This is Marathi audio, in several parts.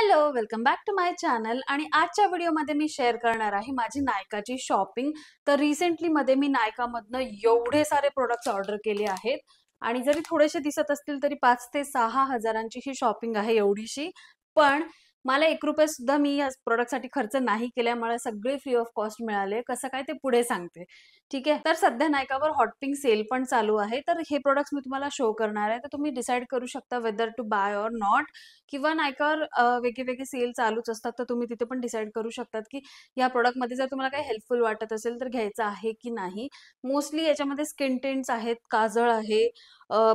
Hello, welcome back to my channel. आणि आजच्या व्हिडिओमध्ये मी शेअर करणार आहे माझी नायकाची शॉपिंग. तर रिसेंटली मध्ये मी नायकामधनं एवढे सारे प्रोडक्ट्स ऑर्डर केले आहेत आणि जरी थोडेसे दिसत असतील तरी 5 ते 6 हजारांची ही शॉपिंग आहे एवढीशी. पण मला ₹1 सुद्धा मी या प्रोडक्टसाठी खर्च नाही केलाय. मला सगळे फ्री ऑफ कॉस्ट मिळाले. कसं काय ते पुढे सांगते. ठीक आहे. तर सध्या नायकावर हॉट पिंक सेल पण चालू आहे. तर हे प्रोडक्ट्स मी तुम्हाला शो करणार आहे. तर तुम्ही डिसाईड करू शकता whether to buy or not. किंवा नायकावर वेगळे-वेगळे सेल चालूच असतात, तर तुम्ही तिथे पण डिसाईड करू शकतात, की या प्रॉडक्टमध्ये जर तुम्हाला काही हेल्पफुल वाटत असेल, तर घ्यायचं आहे की नाही. मोस्टली याच्यामध्ये स्किन टिंट्स आहेत, काजळ आहे,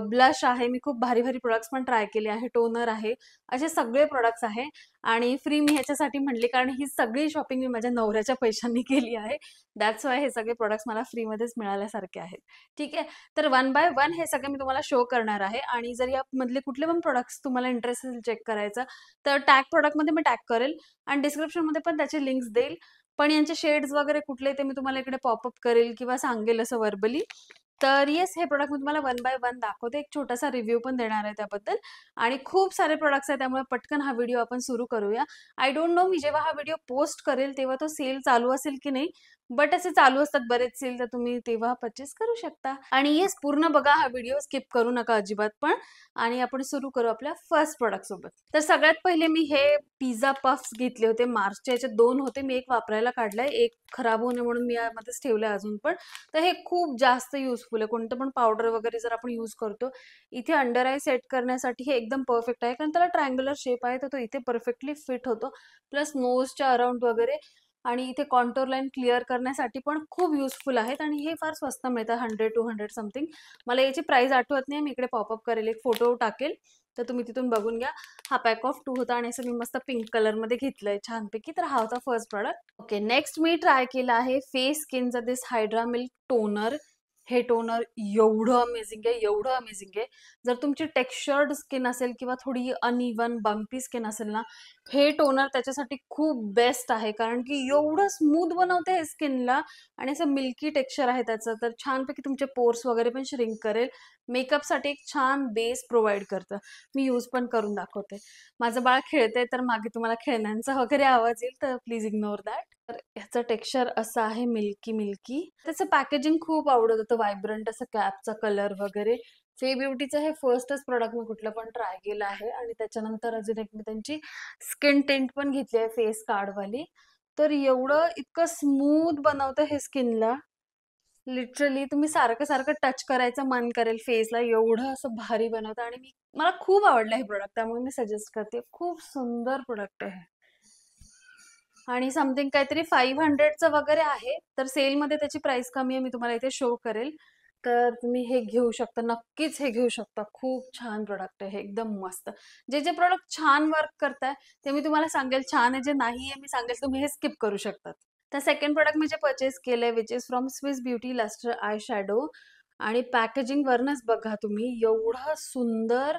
ब्लश आहे. मी खूप भारी-भारी प्रॉडक्ट्स पण ट्राय केले आहे. टोनर आहे. असे सगळे प्रॉडक्ट्स आहे आणि फ्री मी ह्याच्यासाठी म्हटले, कारण ही सगळी शॉपिंग मी माझ्या नवऱ्याच्या पैशांनी केली आहे. दॅट्स व्हाय हे सगळे प्रॉडक्ट्स मला फ्रीमध्येच मिळाल्यासारखे आहेत. ठीक आहे. तर वन बाय वन हे सगळे मी तुम्हाला शो करणार आहे आणि जर यामधले कुठले पण प्रॉडक्ट्स तुम्हाला इंटरेस्ट असेल चेक करायचा, तर टॅग प्रॉडक्टमध्ये मी टॅग करेल आणि डिस्क्रिप्शनमध्ये पण त्याचे लिंक्स देईल. पण यांचे शेड्स वगैरे कुठले ते मी तुम्हाला इकडे पॉपअप करेल किंवा सांगेल असं व्हर्बली. तर येस, हे प्रॉडक्ट मी तुम्हाला वन बाय वन दाखवते. एक छोटासा रिव्ह्यू पण देणार आहे त्याबद्दल आणि खूप सारे प्रॉडक्ट्स आहेत, त्यामुळे पटकन हा व्हिडिओ आपण सुरू करूया. आय डोंट नो मी जेव्हा हा व्हिडिओ पोस्ट करेल तेव्हा तो सेल चालू असेल की नाही, बट असे चालू असतात बरेच सेल, तर तुम्ही तेव्हा परचेस करू शकता. आणि येस, पूर्ण बघा हा व्हिडिओ, स्किप करू नका अजिबात पण. आणि आपण सुरू करू आपल्या फर्स्ट प्रॉडक्ट सोबत. तर सगळ्यात पहिले मी हे पिझ्झा पफ्स घेतले होते मार्सचे. याच्यात 2 होते. मी एक वापरायला काढलाय, एक खराब होऊ नये म्हणून मी यामध्येच ठेवलंय अजून पण. तर हे खूप जास्त युजफुल आहे. कोणतं पण पावडर वगैरे जर आपण यूज करतो, इथे अंडर आय सेट करण्यासाठी हे एकदम परफेक्ट आहे, कारण त्याला ट्रायंग्युलर शेप आहे, तर तो इथे परफेक्टली फिट होतो. प्लस नोजच्या अराउंड वगैरे आणि इथे कॉन्टोर लाईन क्लिअर करण्यासाठी पण खूप युजफुल आहेत आणि हे फार स्वस्त मिळतात, 100-200 समथिंग. मला याची प्राइस आठवत नाही, मी इकडे पॉपअप करेल, एक फोटो टाकेल, तर तुम्ही तिथून बघून घ्या. हा पॅक ऑफ 2 होता आणि असं मी मस्त पिंक कलरमध्ये घेतलंय छानपैकी. तर हा होता फर्स्ट प्रॉडक्ट. ओके, नेक्स्ट मी ट्राय केला आहे फेस स्किनचा दिस हायड्रा मिल्क टोनर. हे टोनर एवढं अमेझिंग आहे, एवढं अमेझिंग आहे. जर तुमची टेक्स्चर्ड स्किन असेल किंवा थोडी अनइवन बम्पी स्किन असेल ना, हे टोनर त्याच्यासाठी खूप बेस्ट आहे, कारण की एवढं स्मूथ बनवते हे स्किनला आणि असं मिल्की टेक्स्चर आहे त्याचं. तर छानपैकी तुमचे पोर्स वगैरे पण श्रिंक करेल. मेकअपसाठी एक छान बेस प्रोव्हाइड करतं. मी यूज पण करून दाखवते. माझं बाळ खेळतंय, तर मागे तुम्हाला खेळण्यांचा वगैरे आवाज येईल, तर प्लीज इग्नोर दॅट. तर ह्याचं टेक्स्चर असं आहे मिल्की मिल्की. त्याचं पॅकेजिंग खूप आवडत होतं, व्हायब्रंट असं कॅपचा कलर वगैरे. फे ब्युटीचं हे फर्स्टच प्रॉडक्ट मी कुठलं पण ट्राय केलं आहे आणि त्याच्यानंतर अजून एक मी त्यांची स्किन टिंट पण घेतली आहे फेस कार्डवाली. तर एवढं इतकं स्मूथ बनवतं हे स्किनला. लिटरली तुम्ही सारखं-सारखं टच करायचं मन करेल फेसला, एवढं असं भारी बनवतं आणि मला खूप आवडलं हे प्रॉडक्ट, त्यामुळे मी सजेस्ट करते. खूप सुंदर प्रॉडक्ट आहे. आणि समथिंग काहीतरी 500चं वगैरे आहे. तर सेलमध्ये त्याची प्राइस कमी आहे. मी तुम्हाला इथे शो करेल. तर तुम्ही हे घेऊ शकता. नक्कीच हे घेऊ शकता. खूप छान प्रॉडक्ट आहे हे, एकदम मस्त. जे प्रॉडक्ट छान वर्क करताय, ते मी तुम्हाला सांगेल छान आहे. जे नाहीये मी सांगेल तुम्ही हे स्किप करू शकतात. तर सेकंड प्रॉडक्ट मी जे पर्चेस केलंय, which is from Swiss beauty luster eye shadow. आणि पॅकेजिंगवरनंच बघा तुम्ही, एवढं सुंदर,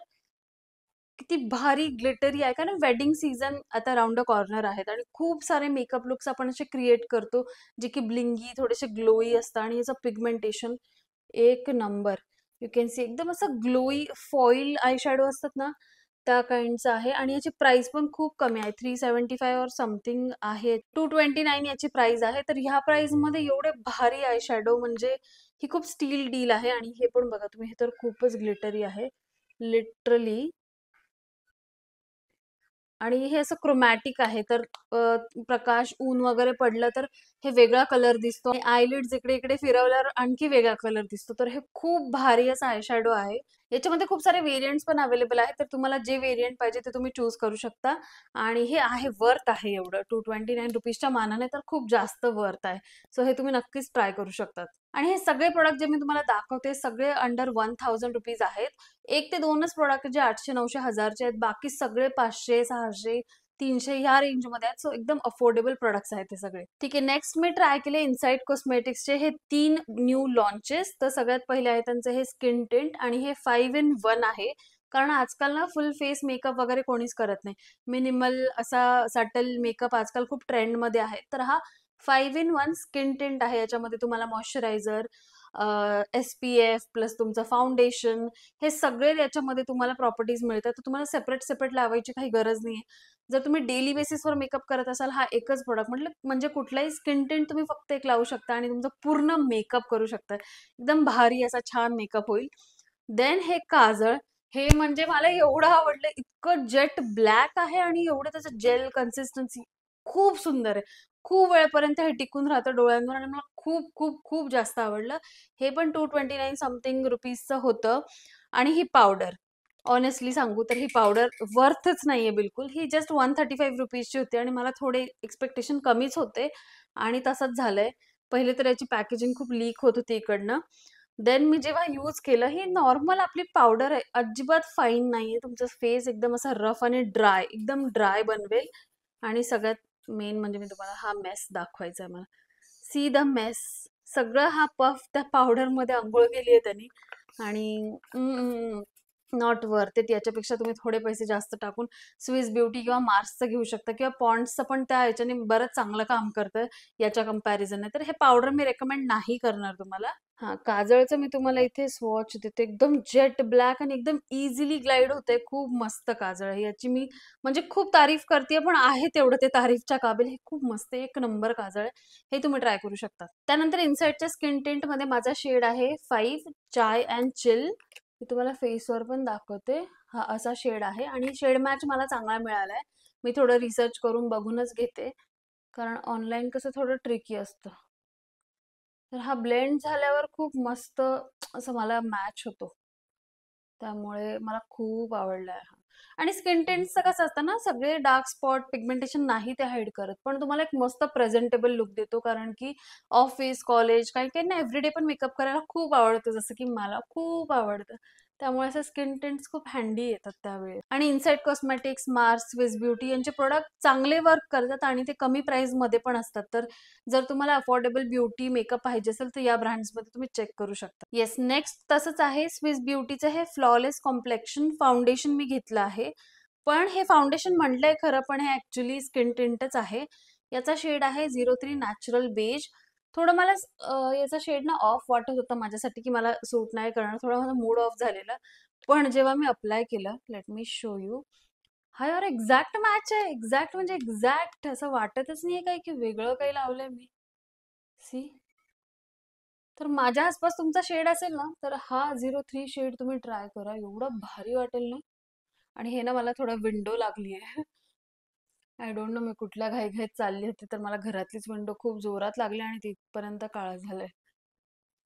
किती भारी ग्लिटरी आहे. कारण वेडिंग सीझन आता राउंड द कॉर्नर आहेत आणि खूप सारे मेकअप लुक्स आपण असे क्रिएट करतो, जे की ब्लिंगी, थोडेसे ग्लोई असतात आणि याचं पिगमेंटेशन एक नंबर. यू कॅन सी एकदम असं ग्लोई फॉईल आय शॅडो असतात ना, त्या काइंडचं आहे आणि याची प्राइस पण खूप कमी आहे. 375 और समथिंग आहे. 229 याची प्राइस आहे. तर ह्या प्राइसमध्ये एवढे भारी आय शॅडो, म्हणजे ही खूप स्टील डील आहे. आणि हे पण बघा तुम्ही, हे तर खूपच ग्लिटरी आहे लिटरली. आणि हे असं क्रोमॅटिक आहे, तर प्रकाश, ऊन वगैरे पडलं तर हे वेगळा कलर दिसतो आणि आयलिड्स इकडे-इकडे फिरवल्यावर आणखी वेगळा कलर दिसतो. तर हे खूप भारी असं आय शॅडो आहे. याच्यामध्ये खूप सारे व्हेरियंट्स पण अवेलेबल आहेत, तर तुम्हाला जे व्हेरियंट पाहिजे ते तुम्ही चूज करू शकता. आणि हे आहे, वर्थ आहे एवढं. ₹229च्या मानाने तर खूप जास्त वर्थ आहे. सो हे तुम्ही नक्कीच ट्राय करू शकतात. आणि हे सगळे प्रॉडक्ट जे मी तुम्हाला दाखवते, सगळे अंडर ₹1000 आहेत. 1 ते 2च प्रॉडक्ट जे 800, 900, 1000चे आहेत. बाकी सगळे 500, 600, 300 ह्या रेंजमध्ये आहेत. सो एकदम अफोर्डेबल प्रॉडक्ट्स आहेत हे सगळे. ठीक आहे, नेक्स्ट मी ट्राय केले इनसाइड कॉस्मेटिक्सचे हे 3 न्यू लॉन्चेस. तर सगळ्यात पहिले आहे त्यांचं हे स्किन टिंट आणि हे 5 in 1 आहे. कारण आजकाल ना फुल फेस मेकअप वगैरे कोणीच करत नाही. मिनिमल असा सटल मेकअप आजकाल खूप ट्रेंडमध्ये आहे. तर हा 5 in 1 स्किन टिंट आहे. याच्यामध्ये तुम्हाला मॉइश्चरायझर, SPF प्लस तुमचं फाउंडेशन, हे सगळे याच्यामध्ये तुम्हाला प्रॉपर्टीज मिळतात. तर तुम्हाला सेपरेट सेपरेट लावायची काही गरज नाहीये. जर तुम्ही डेली बेसिसवर मेकअप करत असाल, हा एकच प्रोडक्ट म्हटलं म्हणजे कुठलाही स्किन टिंट तुम्ही फक्त एक लावू शकता आणि तुमचा पूर्ण मेकअप करू शकता. एकदम भारी असा छान मेकअप होईल. देन हे काजळ, हे म्हणजे मला एवढं आवडलं, इतकं जेट ब्लॅक आहे आणि एवढं त्याचं जेल कन्सिस्टन्सी खूप सुंदर आहे. खूप वेळेपर्यंत हे टिकून राहतं डोळ्यांवर आणि मला खूप खूप खूप जास्त आवडलं. हे पण 229 समथिंग रुपीजचं होतं. आणि ही पावडर, ऑनेस्टली सांगू तर ही पावडर वर्थच नाहीये बिलकुल. ही जस्ट 135 रुपीजची होती आणि मला थोडे एक्सपेक्टेशन कमीच होते आणि तसंच झालंय. पहिले तर याची पॅकेजिंग खूप लीक होत होती इकडनं. देन मी जेव्हा यूज केलं, ही नॉर्मल आपली पावडर आहे. अजिबात फाईन नाहीये. तुमचा फेस एकदम असा रफ आणि ड्राय, एकदम ड्राय बनवेल. आणि सगळ्यात मेन म्हणजे मी तुम्हाला हा मेस दाखवायचा आहे मला. See the mess. सगळं हा पफ त्या पावडरमध्ये अंघोळ केली आहे त्यांनी आणि नॉट वर्थ इट. याच्यापेक्षा तुम्ही थोडे पैसे जास्त टाकून स्विस ब्युटी किंवा मार्सचं घेऊ शकता किंवा पॉन्ड्सचं पण त्या ह्याच्याने बरंच चांगलं काम करतं याच्या कंपॅरिझनने. तर हे पावडर मी रेकमेंड नाही करणार तुम्हाला. हां, काजळचं मी तुम्हाला इथे स्वॉच देते. एकदम जेट ब्लॅक आणि एकदम इझिली ग्लाइड होते. खूप मस्त काजळ आहे. याची मी म्हणजे खूप तारीफ करतेय, पण आहे तेवढं ते तारीफच्या काबिल. हे खूप मस्त आहे. एक नंबर काजळ आहे. हे तुम्ही ट्राय करू शकता. त्यानंतर इनसाइडच्या स्किन टिंटमध्ये माझा शेड आहे 5 चाय अँड चिल. मी तुम्हाला फेसवर पण दाखवते. हा असा शेड आहे आणि शेड मॅच मला चांगला मिळालाय. मी थोडं रिसर्च करून बघूनच घेते. कारण ऑनलाईन कसं थोडं ट्रिकी असतं. तर हा ब्लेंड झाल्यावर खूप मस्त असं मला मॅच होतो. त्यामुळे मला खूप आवडलाय हा. आणि स्किन टिंटचं कसं असतं ना, सगळे डार्क स्पॉट, पिगमेंटेशन नाही ते हाईड करत. पण तुम्हाला एक मस्त प्रेझेंटेबल लुक देतो. कारण की ऑफिस, कॉलेज काही-काहींना एव्हरीडे पण मेकअप करायला खूप आवडतं. जसं की मला खूप आवडतं. त्यामुळे असे स्किन टिंट्स खूप हँडी येतात त्यावेळी. आणि inside cosmetics, Mars, Swiss beauty यांचे प्रोडक्ट चांगले वर्क करतात आणि ते कमी प्राइसमध्ये पण असतात. तर जर तुम्हाला अफोर्डेबल ब्युटी मेकअप पाहिजे असेल तर या ब्रँड्समध्ये तुम्ही चेक करू शकता. येस, नेक्स्ट तसंच आहे स्विस ब्युटीचं हे फ्लॉलेस कॉम्प्लेक्शन फाउंडेशन मी घेतलं आहे. पण हे फाउंडेशन म्हटलंय खरं, पण हे ऍक्च्युली स्किन टिंटच आहे. याचा शेड आहे 03 नॅचरल बेज. थोडं मला याचा शेड ना ऑफ वाटत होता माझ्यासाठी, की मला सूट नाही करणार. थोडा माझा मूड ऑफ झालेला. पण जेव्हा मी अप्लाय केलं, लेट मी शो यू. हा यार एक्झॅक्ट मॅच आहे. एक्झॅक्ट म्हणजे एक्झॅक्ट. असं वाटतच नाहीये काही की वेगळं काही लावलंय मी. सी. तर माझ्या आसपास तुमचा शेड असेल ना, तर हा 03 शेड तुम्ही ट्राय करा. एवढं भारी वाटेल ना. आणि हे ना मला थोडं विंडो लागली आहे. आय डोंट नो, मी कुठल्या घाईघाईत चालली होती, तर मला घरातलीच विंडो खूप जोरात लागली आणि तिथपर्यंत काळं झालंय.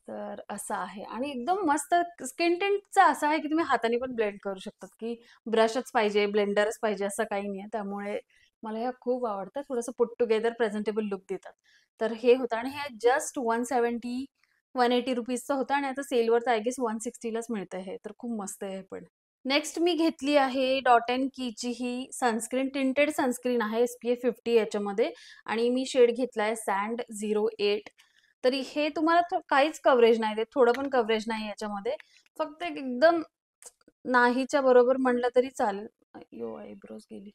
तर असं आहे आणि एकदम मस्त. स्किन टिंटचं असं आहे की तुम्ही हाताने पण ब्लेंड करू शकतात, की ब्रशच पाहिजे, ब्लेंडरच पाहिजे असं काही नाही. त्यामुळे मला ह्या खूप आवडतात. थोडंसं पुट टुगेदर प्रेझेंटेबल लुक देतात. तर हे होतं आणि हे जस्ट 170 180 रुपीजचं होतं आणि आता सेलवर तर आय गेस 160लाच मिळतं हे. तर खूप मस्त आहे हे पण. नेक्स्ट मी घेतली आहे डॉट अँड कीची ही सनस्क्रीन, टिंटेड सनस्क्रीन आहे SPF 50 याच्यामध्ये आणि मी शेड घेतलाय सँड 08. तरी हे तुम्हाला काहीच कव्हरेज नाही देत, थोडं पण कव्हरेज नाही याच्यामध्ये. फक्त एक एकदम नाहीच्या बरोबर म्हणलं तरी चालेल. अय्यो, आयब्रोज गेली.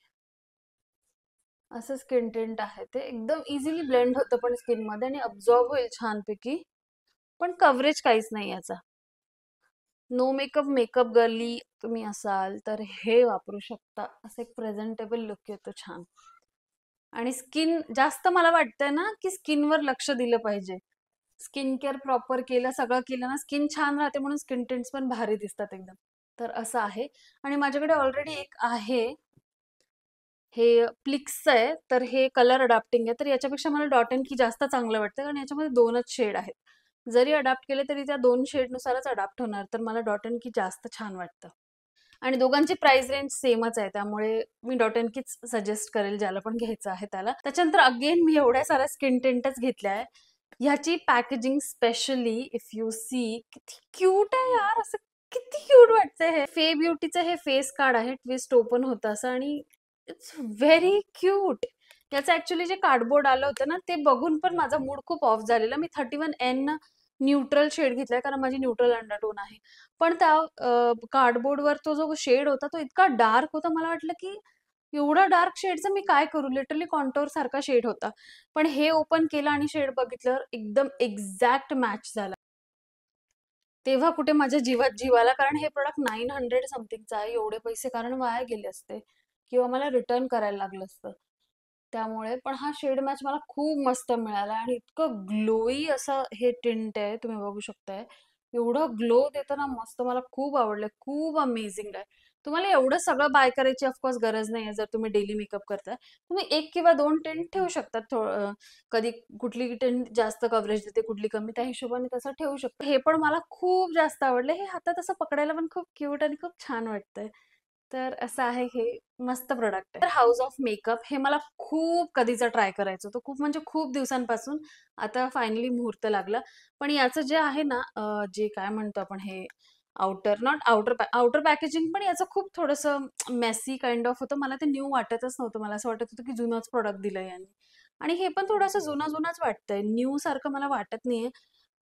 असं स्किन टिंट आहे ते. एकदम इझिली ब्लेंड होतं पण स्किनमध्ये आणि अब्झॉर्ब होईल छानपैकी. पण कव्हरेज काहीच नाही याचा. नो मेकअप मेकअप गर्ली तुम्ही असाल तर हे वापरू शकता. असं एक प्रेझेंटेबल लुक येतो छान. आणि स्किन जास्त मला वाटतंय ना, की स्किनवर लक्ष दिलं पाहिजे. स्किन केअर प्रॉपर केलं, सगळं केलं ना, स्किन छान राहते म्हणून स्किन टिंट्स पण भारी दिसतात एकदम. तर असं आहे. आणि माझ्याकडे ऑलरेडी एक आहे. हे प्लिक्सचं आहे. तर हे कलर अडॅप्टिंग आहे. तर याच्यापेक्षा मला डॉट अँड की जास्त चांगलं वाटतं कारण याच्यामध्ये 2च शेड आहेत. जरी अडॅप्ट केले तरी त्या 2 शेडनुसारच अडॅप्ट होणार. तर मला डॉट अँड की जास्त छान वाटतं. आणि दोघांची प्राइस रेंज सेमच आहे. त्यामुळे मी डॉट अँड कीच सजेस्ट करेल ज्याला पण घ्यायचं आहे त्याला. त्याच्यानंतर अगेन मी एवढ्या साऱ्या स्किन टिंटच घेतल्या आहे. ह्याची packaging specially if you see, किती क्यूट आहे यार. असं किती क्यूट वाटतंय हे. फे ब्युटीचं हे फेस कार्ड आहे. ट्विस्ट ओपन होतं असं आणि इट्स व्हेरी क्यूट. याचं ऍक्च्युली जे कार्डबोर्ड आलं होतं ना, ते बघून पण माझा मूड खूप ऑफ झालेला. मी 31N न्यूट्रल शेड घेतलाय कारण माझी न्यूट्रल अंडरटोन आहे. पण त्या कार्डबोर्डवर तो जो शेड होता तो इतका डार्क होता. मला वाटलं की एवढा डार्क शेडचं मी काय करू? लिटरली कॉन्टोर सारखा शेड होता. पण हे ओपन केलं आणि शेड बघितल्यावर एकदम एक्झॅक्ट मॅच झाला. तेव्हा कुठे माझ्या जीवात जीव आला, कारण हे प्रोडक्ट 900 समथिंगचं आहे. एवढे पैसे कारण वाया गेले असते किंवा मला रिटर्न करायला लागलं असतं. त्यामुळे पण हा शेड मॅच मला खूप मस्त मिळाला आणि इतकं ग्लोई असं हे टिंट आहे, तुम्ही बघू शकताय. एवढं ग्लो देतं ना मस्त, मला खूप आवडलं. खूप अमेझिंग आहे. तुम्हाला एवढं सगळं बाय करायची ऑफकोर्स गरज नाहीये जर तुम्ही डेली मेकअप करताय. तुम्ही 1 किंवा 2 टिंट ठेवू शकता. कधी कुठली टिंट जास्त कव्हरेज देते, कुठली कमी, त्या हिशोबाने तसं ठेवू शकतो. हे पण मला खूप जास्त आवडलं. हे हातात असं पकडायला पण खूप क्यूट आणि खूप छान वाटतंय. तर असं आहे हे मस्त प्रोडक्ट आहे. तर हाऊस ऑफ मेकअप हे मला खूप कधीचा ट्राय करायचं होतं. खूप म्हणजे खूप दिवसांपासून. आता फायनली मुहूर्त लागला. पण याचं जे आहे ना जे काय म्हणतो आपण हे outer not outer outer packaging पण याचं खूप थोडंसं मेसी काइंड ऑफ होतं. मला ते न्यू वाटतच नव्हतं. मला असं वाटत होतं की जुनंच प्रोडक्ट दिलंय यांनी. आणि हे पण थोडंसं जुनं-जुनंच वाटतंय. न्यू सारखं मला वाटत नाहीये.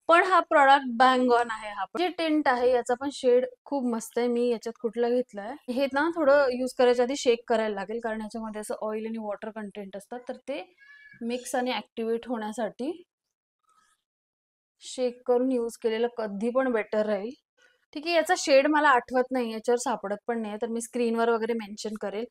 पण हा प्रॉडक्ट बँग ऑन आहे. हा पण जे टिंट आहे याचा पण शेड खूप मस्त आहे. मी याच्यात कुठलं घेतलंय हे ना थोडं यूज करायच्या आधी शेक करायला लागेल, कारण याच्यामध्ये असं ऑइल आणि वॉटर कंटेंट असतात, तर ते मिक्स आणि ऍक्टिव्हेट होण्यासाठी शेक करून यूज केलेलं कधी पण बेटर राहील. ठीक आहे, याचा शेड मला आठवत नाही, याच्यावर सापडत पण नाही, तर मी स्क्रीनवर वगैरे मेन्शन करेल.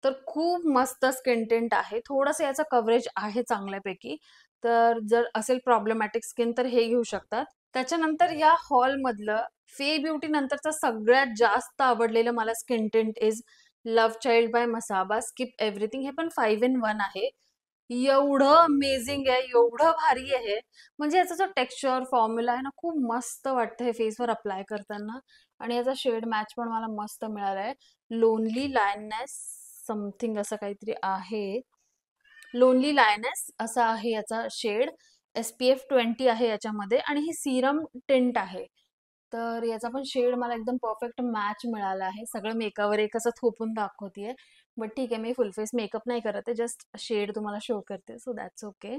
तर खूप मस्त स्किन टिंट आहे. थोडंसं याचं कव्हरेज आहे चांगल्यापैकी. तर जर असेल प्रॉब्लेमॅटिक स्किन तर हे घेऊ शकतात. त्याच्यानंतर या हॉलमधलं फे ब्युटी नंतरचं सगळ्यात जास्त आवडलेलं मला skin tint is love child by Masaba skip everything. हे पण 5 in 1 आहे. एवढं अमेझिंग आहे, एवढं भारी आहे. म्हणजे याचा जो टेक्स्चर फॉर्म्युला आहे ना, खूप मस्त वाटतं हे फेसवर अप्लाय करताना. आणि याचा शेड मॅच पण मला मस्त मिळालाय. लोनली लायनेस समथिंग असं काहीतरी आहे. लोनली लायनेस असा आहे याचा शेड. SPF 20 आहे याच्यामध्ये आणि ही सीरम टिंट आहे. तर याचा पण शेड मला एकदम परफेक्ट मॅच मिळाला आहे. सगळं मेकअपवर एक असं थोपून दाखवतेय. बट ठीक आहे, मी फुल फेस मेकअप नाही करत आहे. जस्ट शेड तुम्हाला शो करते. So that's okay.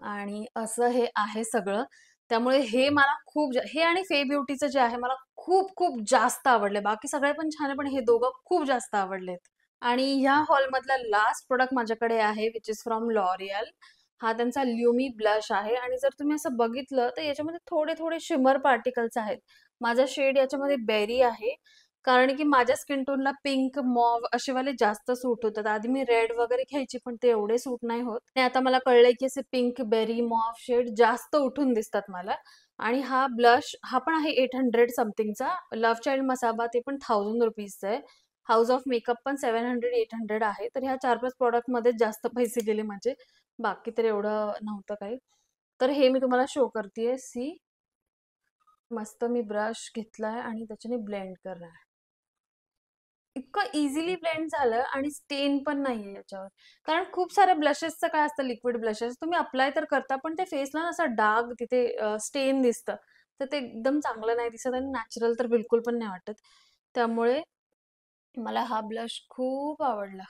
आणि असं हे आहे सगळं. त्यामुळे हे मला खूप हे आणि फे ब्युटीचं जे आहे मला खूप खूप जास्त आवडले. बाकी सगळे पण छान आहे, पण हे दोघं खूप जास्त आवडलेत. आणि ह्या हॉलमधला लास्ट प्रोडक्ट माझ्याकडे आहे विच इज फ्रॉम लॉरियल. हा त्यांचा ल्युमी ब्लश आहे आणि जर तुम्ही असं बघितलं तर याच्यामध्ये थोडे थोडे शिमर पार्टिकल्स आहेत. माझा शेड याच्यामध्ये बेरी आहे, कारण की माझ्या स्किन टोनला पिंक मॉव असे वाले जास्त सूट होतात. आधी मी रेड वगैरे घ्यायची पण ते एवढे सूट नाही होत. आणि आता मला कळलंय की असे पिंक बेरी मॉव शेड जास्त उठून दिसतात मला. आणि हा ब्लश हा पण आहे 800 समथिंगचा. लव्ह चाइल्ड मसाबा ते पण 1000 रुपीजचा आहे. हाऊस ऑफ मेकअप पण 700 800 आहे. तर ह्या 4-5 प्रॉडक्ट मध्ये जास्त पैसे गेले माझे. बाकी तर एवढं नव्हतं काही. तर हे मी तुम्हाला शो करतेय. सी मस्त मी ब्रश घेतलाय आणि त्याच्याने ब्लेंड करणार. इतकं इझिली ब्लेंड झालं आणि स्टेन पण नाहीये याच्यावर. कारण खूप साऱ्या ब्लशेसचं काय असतं, लिक्विड ब्लशेस तुम्ही अप्लाय तर करता पण ते फेसला असा डाग तिथे स्टेन दिसतं. तर ते एकदम चांगलं नाही दिसत आणि नॅचरल तर बिलकुल पण नाही वाटत. त्यामुळे मला हा ब्लश खूप आवडला.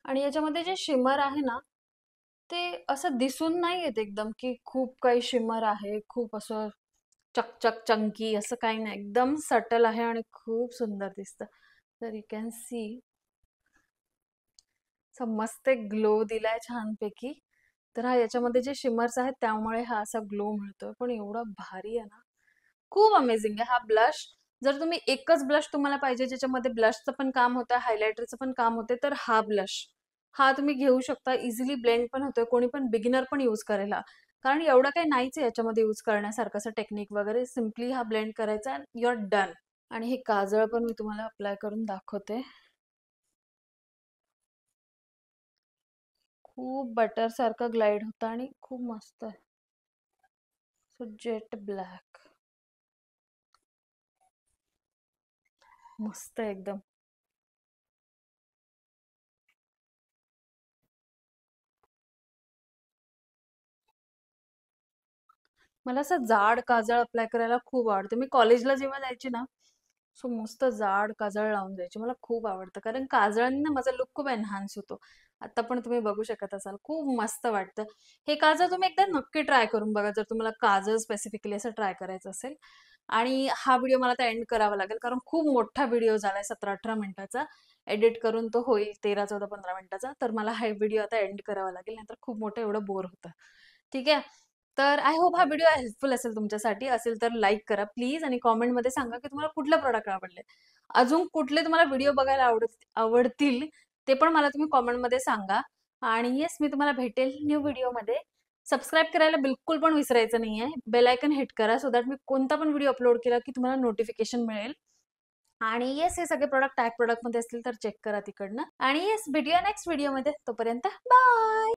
आणि याच्यामध्ये जे शिमर आहे ना, ते असं दिसून नाही येत एकदम की खूप काही शिमर आहे, खूप असं चकचक चंकी असं काही नाही. एकदम सटल आहे आणि खूप सुंदर दिसतं. तर यू कॅन सी मस्त एक ग्लो दिलाय छानपैकी. तर हा याच्यामध्ये जे शिमर्स आहेत त्यामुळे हा असा ग्लो मिळतोय. पण एवढा भारी आहे ना, खूप अमेझिंग आहे हा ब्लश. जर तुम्ही एकच ब्लश तुम्हाला पाहिजे ज्याच्यामध्ये ब्लशचं पण काम होतं, हायलायटरचं पण काम होते, तर हा ब्लश हा तुम्ही घेऊ शकता. इझिली ब्लेंड पण होतोय. कोणी पण बिगिनर पण यूज करेल हा. कारण एवढं काही नाहीच आहे याच्यामध्ये यूज करण्यासारखं असं टेक्निक वगैरे. सिम्पली हा ब्लेंड करायचा अँड यू आर डन. आणि हे काजळ पण मी तुम्हाला अप्लाय करून दाखवते. खूप बटर सारखं ग्लाइड होतं आणि खूप मस्त आहे. सो जेट ब्लॅक मस्त आहे एकदम. मला असं जाड काजळ अप्लाय करायला खूप आवडतं. मी कॉलेजला जेव्हा जायची ना, सो मस्त जाड काजळ लावून जायची. मला खूप आवडतं कारण काजळाने ना माझा लुक खूप एनहान्स होतो. आता पण तुम्ही बघू शकत असाल, खूप मस्त वाटतं. हे काजळ तुम्ही एकदा नक्की ट्राय करून बघा जर तुम्हाला काजळ स्पेसिफिकली असं ट्राय करायचं असेल. आणि हा व्हिडिओ मला आता एंड करावा लागेल कारण खूप मोठा व्हिडिओ झालाय 17-18 मिनिटाचा. एडिट करून तो होईल 13-14-15 मिनिटाचा. तर मला हा व्हिडिओ आता एंड करावा लागेल, नाहीतर खूप मोठं एवढं बोर होतं. ठीक आहे. तर आय होप हा व्हिडिओ हेल्पफुल असेल तुमच्यासाठी. असेल तर लाईक करा प्लीज आणि कॉमेंटमध्ये सांगा की तुम्हाला कुठले प्रॉडक्ट आवडले. अजून कुठले तुम्हाला व्हिडिओ बघायला आवडतील ते पण मला तुम्ही कॉमेंटमध्ये सांगा. आणि येस, मी तुम्हाला भेटेल न्यू व्हिडिओमध्ये. सबस्क्राईब करायला बिलकुल पण विसरायचं नाहीये. बेल आयकन हिट करा सो दॅट मी कोणता पण व्हिडिओ अपलोड केला की तुम्हाला नोटिफिकेशन मिळेल. आणि येस, हे सगळे प्रोडक्ट टॅग प्रोडक्टमध्ये असतील तर चेक करा तिकडनं. आणि येस, भेटूया नेक्स्ट व्हिडिओमध्ये. तोपर्यंत बाय.